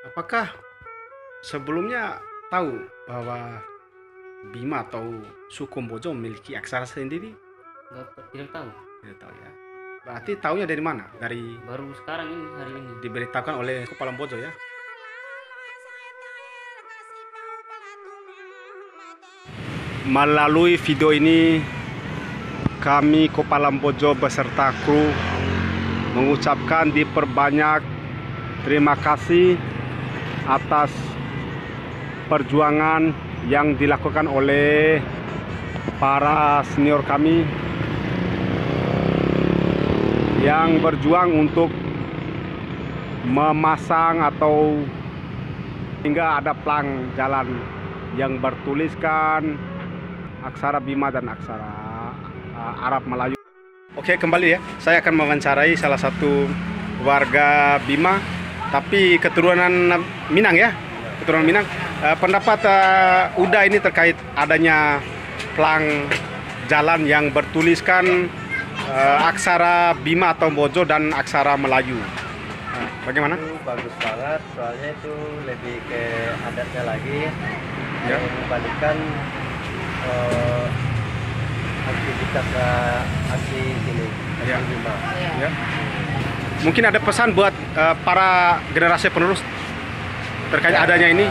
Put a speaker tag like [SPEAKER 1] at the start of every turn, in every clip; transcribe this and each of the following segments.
[SPEAKER 1] Apakah sebelumnya tahu bahwa Bima atau suku Bojo memiliki aksara sendiri?
[SPEAKER 2] Tidak tahu.
[SPEAKER 1] Tidak tahu ya. Berarti taunya dari mana? Dari
[SPEAKER 2] Baru sekarang ini, hari ini.
[SPEAKER 1] diberitakan oleh Kepala Bojo ya. Melalui video ini kami Kepala Bojo beserta kru mengucapkan diperbanyak terima kasih atas perjuangan yang dilakukan oleh para senior kami yang berjuang untuk memasang atau hingga ada plang jalan yang bertuliskan aksara Bima dan aksara Arab Melayu. Oke, kembali ya. Saya akan mewawancarai salah satu warga Bima, tapi keturunan Minang ya. Keturunan Minang. Pendapat Uda ini terkait adanya plang jalan yang bertuliskan aksara Bima atau Bojo dan aksara Melayu. Bagaimana?
[SPEAKER 3] Itu bagus banget, soalnya itu lebih ke adatnya lagi,
[SPEAKER 1] Ya.
[SPEAKER 3] mengembalikan aktivitas aksi sini,
[SPEAKER 1] Ya.
[SPEAKER 3] aksi Bima.
[SPEAKER 1] Ya. Mungkin ada pesan buat para generasi penerus terkait
[SPEAKER 3] Ya,
[SPEAKER 1] adanya ini.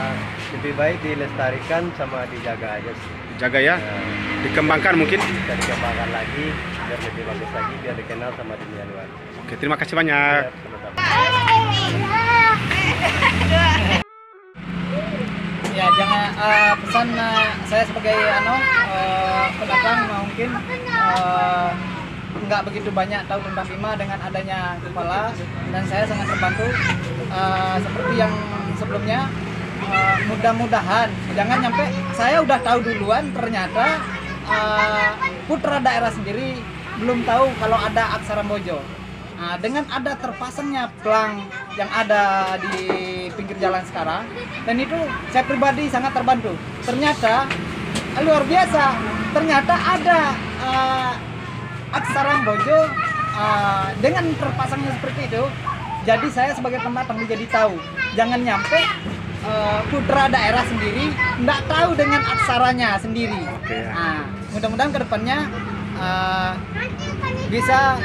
[SPEAKER 3] lebih baik dilestarikan sama dijaga aja sih.
[SPEAKER 1] Jaga ya,
[SPEAKER 3] Ya,
[SPEAKER 1] dikembangkan mungkin.
[SPEAKER 3] bisa dikembangkan lagi biar lebih bagus lagi, biar dikenal sama dunia luar.
[SPEAKER 1] Oke, terima kasih banyak.
[SPEAKER 3] Ya, sama-sama.
[SPEAKER 4] Ya, jangan pesan saya sebagai pendatang mungkin nggak begitu banyak tahu tentang Bima. Dengan adanya kepala dan saya sangat terbantu seperti yang sebelumnya. Mudah-mudahan jangan nyampe saya udah tahu duluan, ternyata putra daerah sendiri belum tahu kalau ada aksara Bojo. Dengan ada terpasangnya plang yang ada di pinggir jalan sekarang, dan itu saya pribadi sangat terbantu. Ternyata luar biasa, ternyata ada aksara Bojo dengan terpasangnya seperti itu. Jadi saya sebagai pendatang menjadi tahu, jangan nyampe putra daerah sendiri nggak tahu dengan aksaranya sendiri.
[SPEAKER 1] Oke.
[SPEAKER 4] Mudah-mudahan kedepannya bisa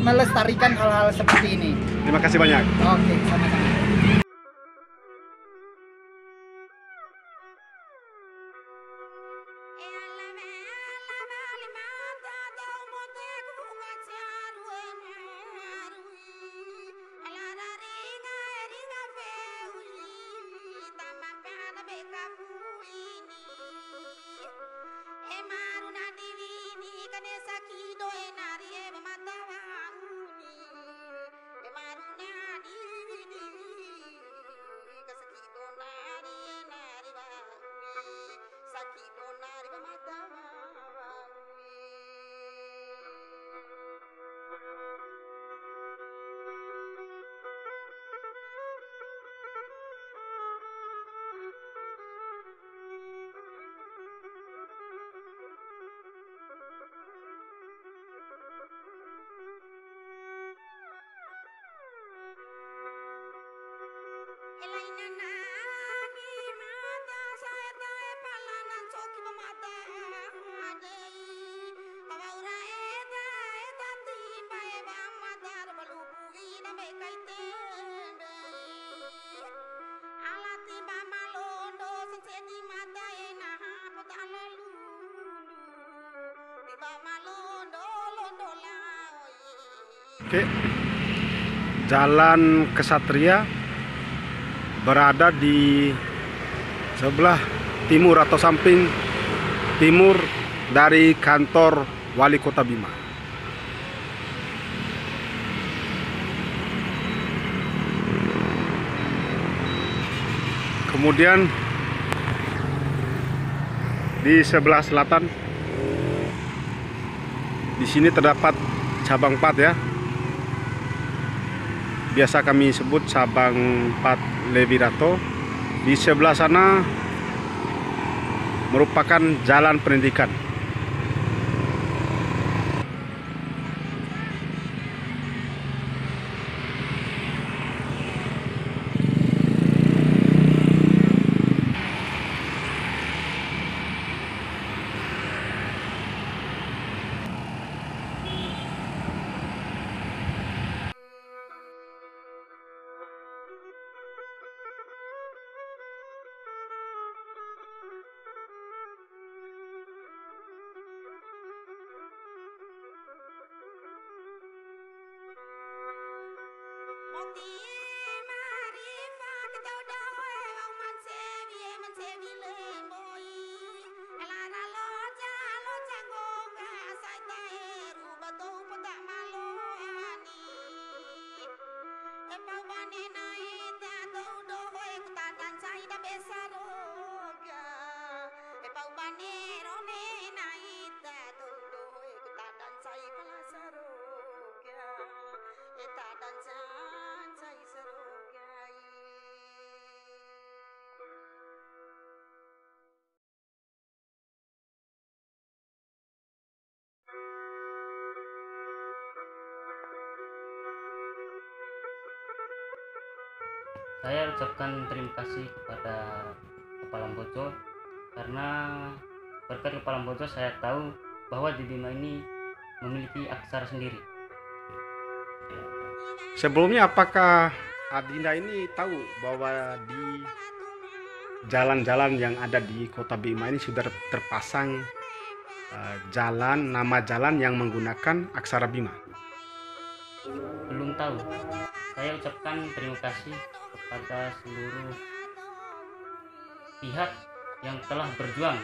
[SPEAKER 4] melestarikan hal-hal seperti ini.
[SPEAKER 1] Terima kasih banyak.
[SPEAKER 4] Oke, sama-sama.
[SPEAKER 1] Oke. Jalan Kesatria berada di sebelah timur atau samping timur dari kantor Wali Kota Bima. Kemudian di sebelah selatan di sini terdapat cabang 4 ya. Biasa kami sebut cabang 4 Lewirato. Di sebelah sana merupakan jalan pendidikan.
[SPEAKER 2] Saya ucapkan terima kasih kepada Kepala Boco karena berkat Kepala Boco saya tahu bahwa di Bima ini memiliki aksara sendiri.
[SPEAKER 1] Sebelumnya apakah Adinda ini tahu bahwa di jalan-jalan yang ada di Kota Bima ini sudah terpasang nama jalan yang menggunakan aksara Bima?
[SPEAKER 2] Belum tahu. Saya ucapkan terima kasih kepada seluruh pihak yang telah berjuang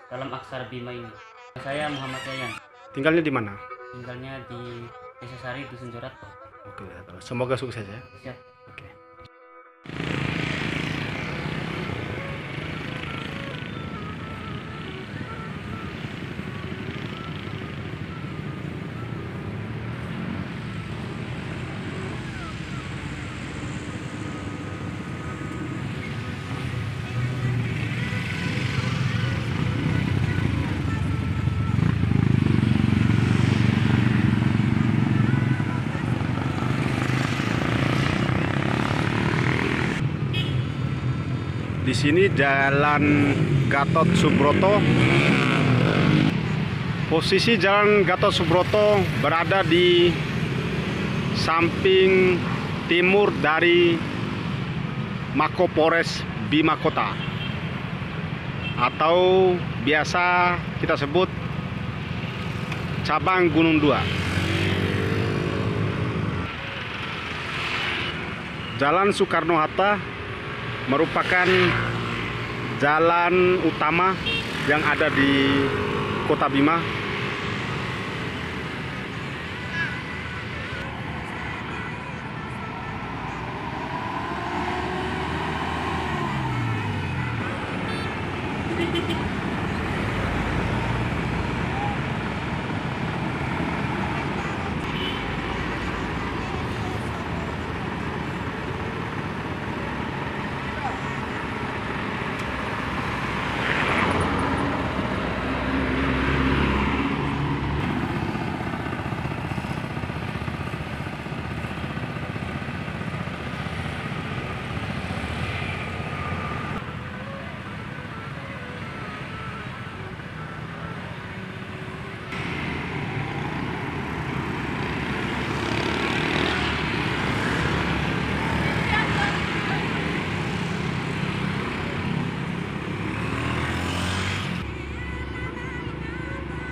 [SPEAKER 2] dalam aksara Bima ini. Saya Muhammad Yayan,
[SPEAKER 1] Tinggalnya di mana?
[SPEAKER 2] tinggalnya di Desa Sari, Dusun Jorato.
[SPEAKER 1] Oke, semoga sukses ya.
[SPEAKER 2] Siap.
[SPEAKER 1] Oke. Di sini Jalan Gatot Subroto. Posisi Jalan Gatot Subroto berada di samping timur dari Makopores Bima Kota, atau biasa kita sebut cabang Gunung 2. Jalan Soekarno-Hatta merupakan jalan utama yang ada di Kota Bima.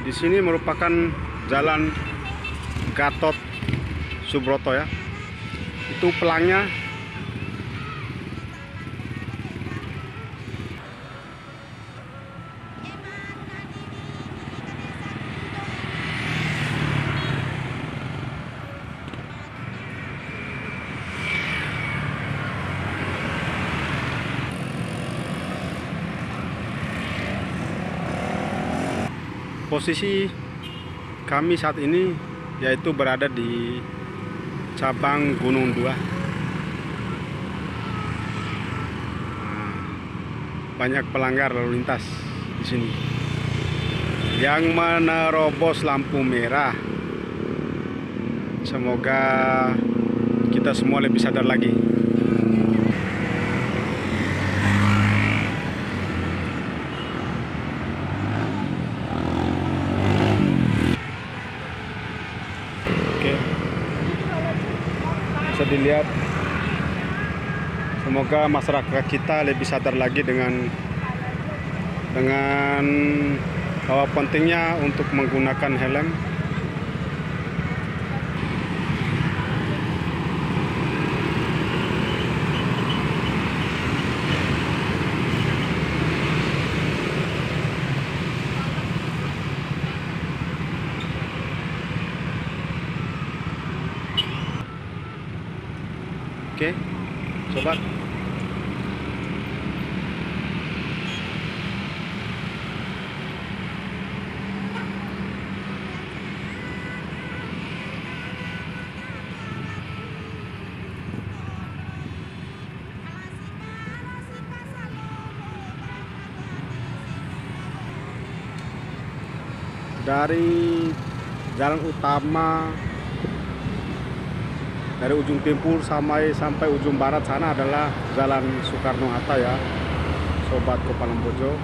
[SPEAKER 1] Di sini merupakan jalan Gatot Subroto ya. Itu pelangnya. Posisi kami saat ini yaitu berada di cabang Gunung 2. Banyak pelanggar lalu lintas di sini yang menerobos lampu merah. Semoga kita semua lebih sadar lagi. Bisa dilihat, semoga masyarakat kita lebih sadar lagi dengan bahwa pentingnya untuk menggunakan helm. Oke, sobat. Dari jalan utama Dari ujung timur sampai ujung barat sana adalah Jalan Soekarno-Hatta ya, Sobat Kopalan Bojo.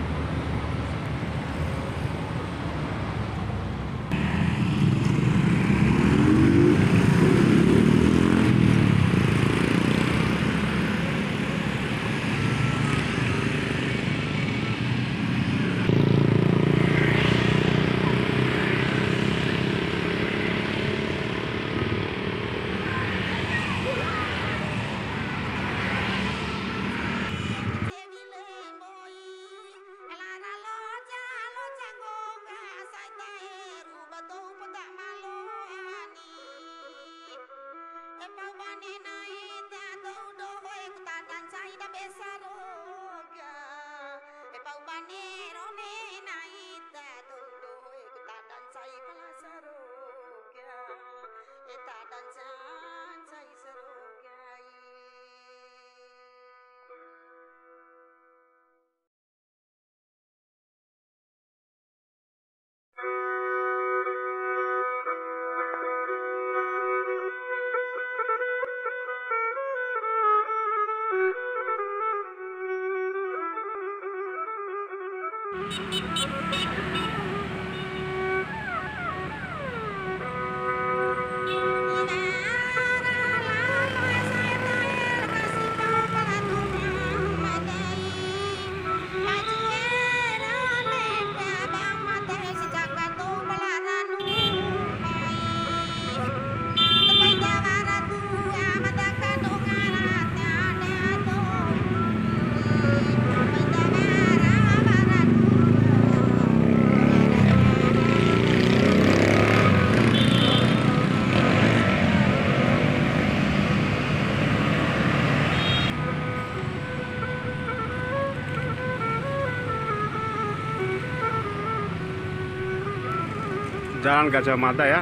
[SPEAKER 1] Jalan Gajah Mada ya.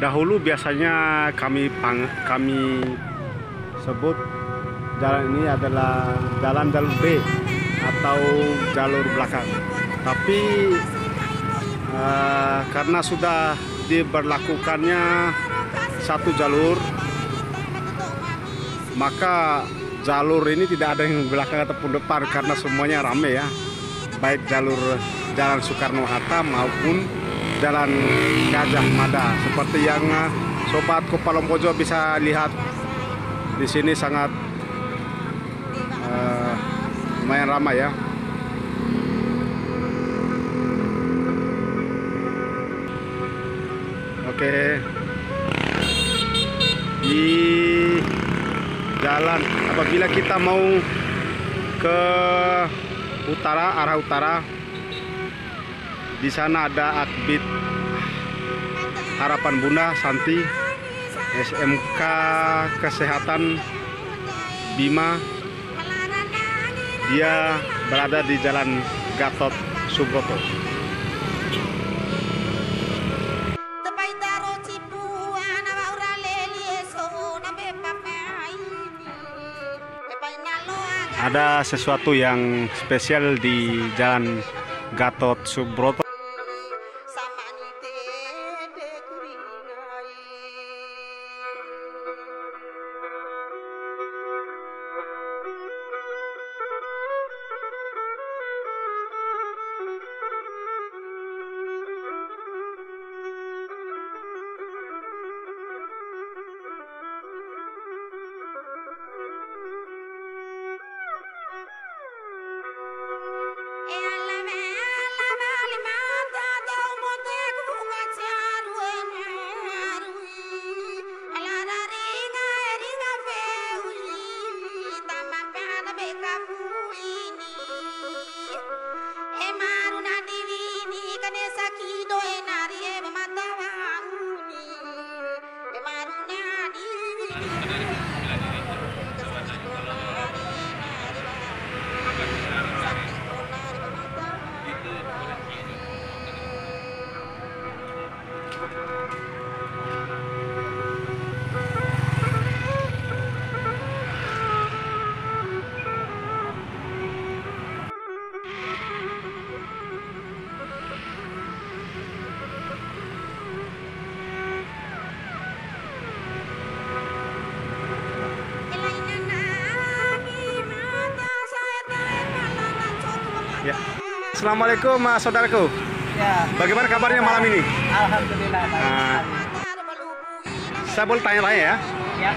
[SPEAKER 1] Dahulu biasanya kami sebut jalan ini adalah jalur B atau jalur belakang. Tapi karena sudah diberlakukannya satu jalur, maka jalur ini tidak ada yang belakang ataupun depan karena semuanya rame ya. Baik jalur Jalan Soekarno-Hatta maupun Jalan Gajah Mada, seperti yang Sobat Kopalan Bojo bisa lihat di sini sangat lumayan ramai ya. Oke, di jalan apabila kita mau ke utara, arah utara, di sana ada Akbid Harapan Bunda Santi, SMK Kesehatan Bima. Dia berada di Jalan Gatot Subroto. Ada sesuatu yang spesial di Jalan Gatot Subroto. Assalamualaikum saudaraku.
[SPEAKER 4] Ya,
[SPEAKER 1] Bagaimana kabarnya malam ini?
[SPEAKER 4] alhamdulillah.
[SPEAKER 1] Ah. Saya boleh tanya-tanya ya
[SPEAKER 4] Ya.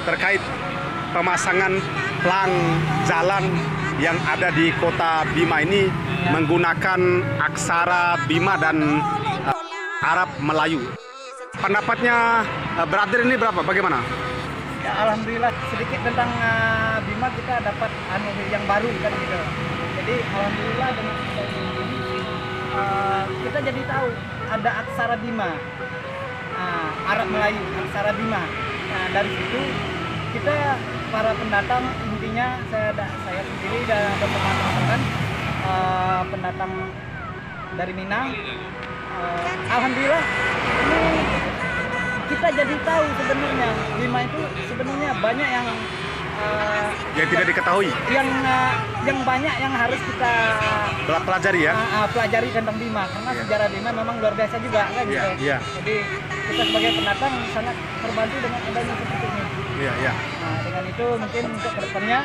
[SPEAKER 1] terkait pemasangan pelang jalan yang ada di kota Bima ini menggunakan aksara Bima dan Arab Melayu. Pendapatnya brother ini berapa? Bagaimana?
[SPEAKER 4] Ya, alhamdulillah sedikit tentang Bima kita dapat yang baru kan gitu. Jadi alhamdulillah dengan ini kita jadi tahu ada aksara Bima, Arab Melayu, aksara Bima. Nah dari situ kita para pendatang intinya saya sendiri dan teman-teman pendatang dari Minang. Alhamdulillah ini kita jadi tahu sebenarnya Bima itu sebenarnya banyak yang
[SPEAKER 1] tidak diketahui,
[SPEAKER 4] yang banyak yang harus kita
[SPEAKER 1] pelajari ya.
[SPEAKER 4] pelajari tentang Bima karena sejarah Bima memang luar biasa juga kan gitu.
[SPEAKER 1] Iya.
[SPEAKER 4] Jadi kita sebagai pendatang sangat terbantu dengan adanya seperti ini.
[SPEAKER 1] Iya.
[SPEAKER 4] Nah, dengan itu mungkin untuk kedepannya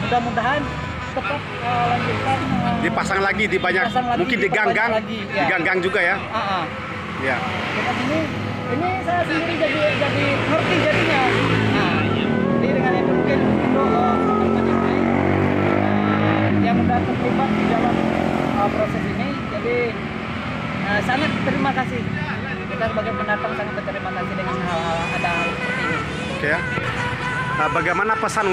[SPEAKER 4] mudah-mudahan tetap lanjutkan
[SPEAKER 1] Dipasang lagi di banyak,
[SPEAKER 4] dipasang lagi,
[SPEAKER 1] mungkin di
[SPEAKER 4] diperbanyak
[SPEAKER 1] gang-gang,
[SPEAKER 4] lagi, ya.
[SPEAKER 1] di gang-gang juga ya. Ya.
[SPEAKER 4] Dengan ini saya sendiri jadi ngerti jadinya. Nah, jadi dengan itu mungkin untuk teman-teman yang lain yang sudah terlibat di dalam proses ini, jadi sangat terima kasih. Kita sebagai pendatang sangat berterima kasih dengan ada hal seperti ini.
[SPEAKER 1] Oke ya. Bagaimana pesan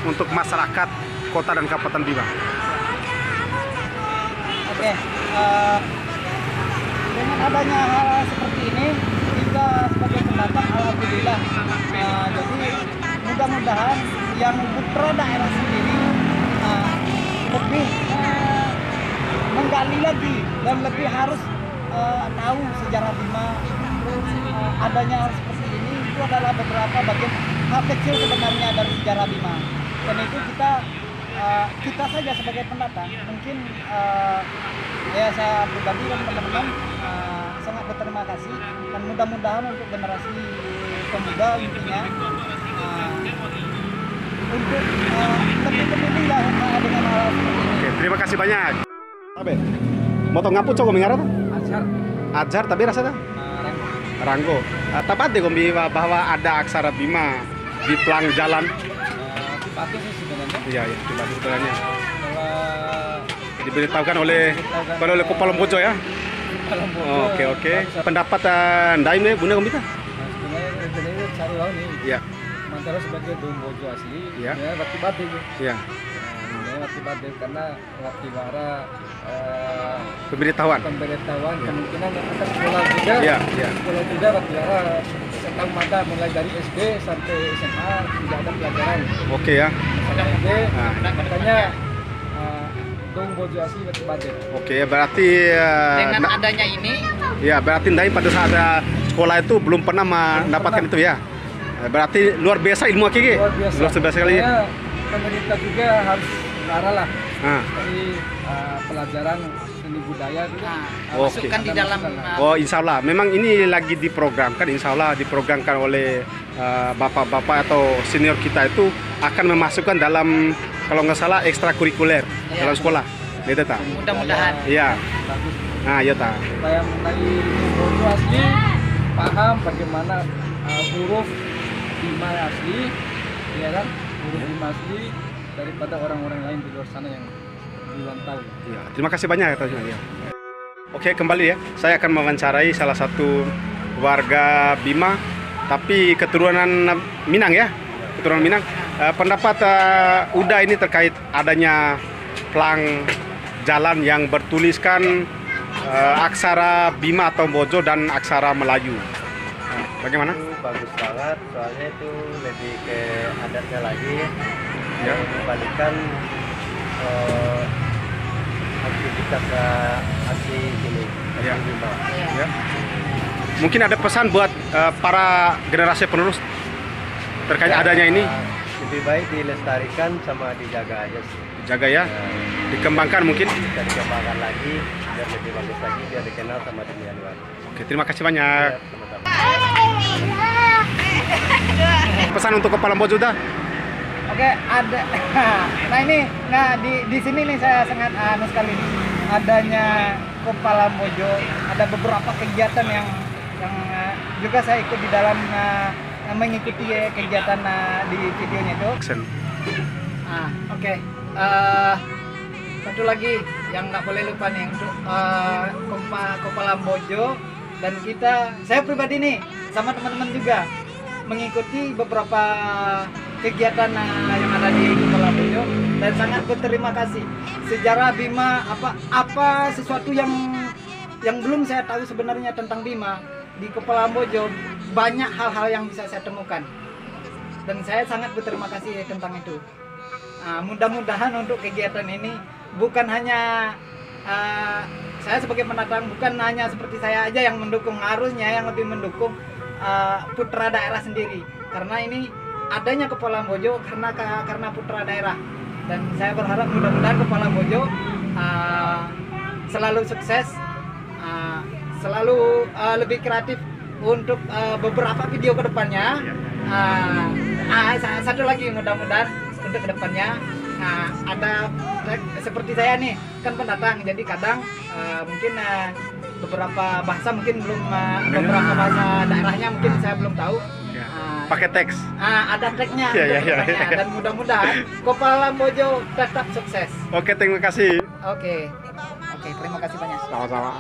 [SPEAKER 1] untuk masyarakat kota dan kabupaten Bima?
[SPEAKER 4] Oke, dengan adanya hal seperti ini, kita sebagai pendatang alhamdulillah. Jadi mudah-mudahan yang putra daerah sendiri lebih menggali lagi dan lebih harus tahu sejarah Bima. Terus adanya hal seperti ini itu adalah beberapa bagian hal kecil sebenarnya dari sejarah Bima. Dan itu kita saja sebagai pendatang mungkin ya saya pribadi dan teman-teman sangat berterima kasih dan mudah-mudahan untuk generasi pemuda intinya untuk lebih peduli lah dengan hal seperti ini.
[SPEAKER 1] Oke, terima kasih banyak. Abe, motong ngapu coba mengarah tuh? Ajar tapi rasanya Ranggo. Tepat deh kombi bahwa ada aksara Bima di pelang jalan.
[SPEAKER 3] Pasti sih sebenarnya.
[SPEAKER 1] Iya, tiba sebenarnya.
[SPEAKER 3] Kalau
[SPEAKER 1] Diberitahukan oleh Kepala Bojo ya. Oke. Pendapat Ndaim nih, Bunda Kombita?
[SPEAKER 3] sebenarnya cari lawan nih.
[SPEAKER 1] Iya.
[SPEAKER 3] Mantara sebagai Dombojo asli,
[SPEAKER 1] Iya.
[SPEAKER 3] ya waktu batik.
[SPEAKER 1] Iya.
[SPEAKER 3] Waktu batik karena waktu bara
[SPEAKER 1] Pemberitahuan.
[SPEAKER 3] pemberitahuan kemungkinan akan sekolah juga.
[SPEAKER 1] Iya.
[SPEAKER 3] Sekolah juga waktu bara setahun mata mulai dari SD sampai SMA tidak ada pelajaran.
[SPEAKER 1] Oke ya.
[SPEAKER 3] Makanya Dombojo asli waktu batik.
[SPEAKER 1] Oke, berarti
[SPEAKER 4] Dengan adanya ini
[SPEAKER 1] ya berarti Ndaim pada saat ada sekolah itu belum pernah mendapatkan itu ya. Berarti luar biasa ilmu Aki.
[SPEAKER 3] Luar biasa.
[SPEAKER 1] Luar biasa sekali.
[SPEAKER 3] Makanya pemerintah juga harus arah lah
[SPEAKER 1] Nah.
[SPEAKER 3] dari pelajaran seni budaya itu.
[SPEAKER 4] masukkan di dalam
[SPEAKER 1] Oh, insya Allah. Memang ini lagi diprogramkan, insya Allah diprogramkan oleh bapak-bapak atau senior kita itu akan memasukkan dalam, kalau nggak salah, ekstrakurikuler dalam sekolah. Itu tak?
[SPEAKER 4] mudah-mudahan.
[SPEAKER 1] Iya.
[SPEAKER 3] Bagus.
[SPEAKER 1] Nah, iya tak.
[SPEAKER 3] Supaya mengenai Dombojo asli paham bagaimana huruf Bima asli, ya kan? Huruf Bima asli daripada orang-orang lain di luar sana yang belum tahu.
[SPEAKER 1] Iya. Terima kasih banyak ya. Ya. Oke, kembali ya. Saya akan mewawancarai salah satu warga Bima, tapi keturunan Minang ya. Keturunan Minang. Pendapat Uda ini terkait adanya pelang jalan yang bertuliskan aksara Bima atau Bojo dan aksara Melayu. Bagaimana?
[SPEAKER 3] Itu bagus banget, soalnya itu lebih ke adatnya lagi,
[SPEAKER 1] Ya.
[SPEAKER 3] mengembalikan aktivitas asli ini,
[SPEAKER 1] Ya.
[SPEAKER 3] asli Bima.
[SPEAKER 1] Ya. Mungkin ada pesan buat para generasi penerus terkait adanya ini.
[SPEAKER 3] Lebih baik dilestarikan sama dijaga aja sih.
[SPEAKER 1] Jaga ya, dikembangkan mungkin.
[SPEAKER 3] Bisa dikembangkan lagi biar lebih bagus lagi, biar dikenal sama dunia luar.
[SPEAKER 1] Oke, terima kasih banyak.
[SPEAKER 3] Ya, sama-sama.
[SPEAKER 1] Pesan untuk Kepala Bojo dah.
[SPEAKER 4] Oke, Oke, ada. Nah ini, di sini nih saya sangat sekali nih. Adanya Kepala Mojo, ada beberapa kegiatan yang juga saya ikut di dalam mengikuti kegiatan di videonya itu.
[SPEAKER 1] Action.
[SPEAKER 4] Oke. Satu lagi yang nggak boleh lupa nih untuk Kepala Mojo dan saya pribadi nih sama teman-teman juga mengikuti beberapa kegiatan yang ada di Kepala Mojo dan sangat berterima kasih. Sejarah Bima apa sesuatu yang belum saya tahu sebenarnya tentang Bima di Kepala Mojo, banyak hal-hal yang bisa saya temukan dan saya sangat berterima kasih tentang itu. Mudah-mudahan untuk kegiatan ini bukan hanya saya sebagai pendatang, bukan hanya seperti saya aja yang mendukung, harusnya yang lebih mendukung putra daerah sendiri, karena ini adanya Kepala Mojo karena putra daerah, dan saya berharap mudah-mudahan Kepala Mojo selalu sukses, selalu lebih kreatif untuk beberapa video ke depannya. Satu lagi, mudah-mudahan untuk kedepannya ada seperti saya nih kan pendatang, jadi kadang mungkin beberapa bahasa mungkin belum beberapa bahasa daerahnya mungkin saya belum tahu.
[SPEAKER 1] Pakai teks.
[SPEAKER 4] Ada tagnya
[SPEAKER 1] Ya.
[SPEAKER 4] dan mudah-mudahan Kepala Mojo tetap sukses.
[SPEAKER 1] Oke, terima kasih.
[SPEAKER 4] Oke, terima kasih banyak.
[SPEAKER 1] Sama-sama.